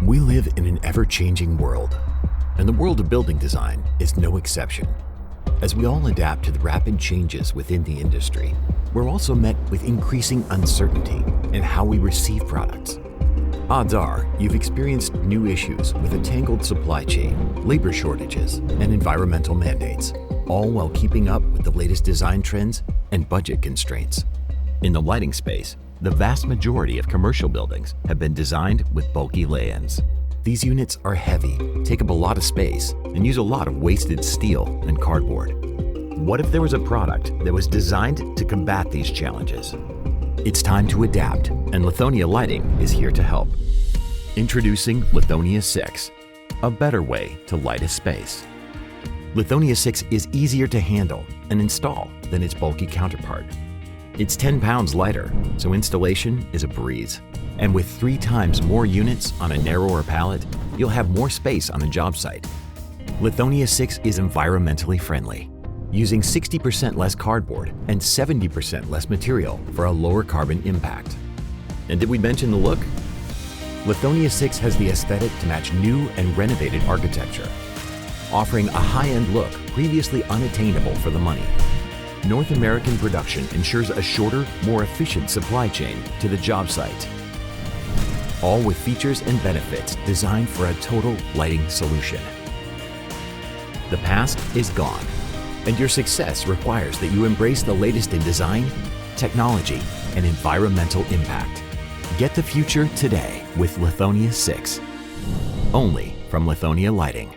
We live in an ever-changing world, and the world of building design is no exception. As we all adapt to the rapid changes within the industry, we're also met with increasing uncertainty in how we receive products. Odds are you've experienced new issues with a tangled supply chain, labor shortages, and environmental mandates, all while keeping up with the latest design trends and budget constraints. In the lighting space, the vast majority of commercial buildings have been designed with bulky lay-ins. These units are heavy, take up a lot of space, and use a lot of wasted steel and cardboard. What if there was a product that was designed to combat these challenges? It's time to adapt, and Lithonia Lighting is here to help. Introducing Lithonia SIX, a better way to light a space. Lithonia SIX is easier to handle and install than its bulky counterpart. It's 10 pounds lighter, so installation is a breeze. And with 3 times more units on a narrower pallet, you'll have more space on a job site. Lithonia SIX is environmentally friendly, using 60% less cardboard and 70% less material for a lower carbon impact. And did we mention the look? Lithonia SIX has the aesthetic to match new and renovated architecture, offering a high-end look previously unattainable for the money. North American production ensures a shorter, more efficient supply chain to the job site, all with features and benefits designed for a total lighting solution. The past is gone, and your success requires that you embrace the latest in design, technology, and environmental impact. Get the future today with Lithonia SIX, only from Lithonia Lighting.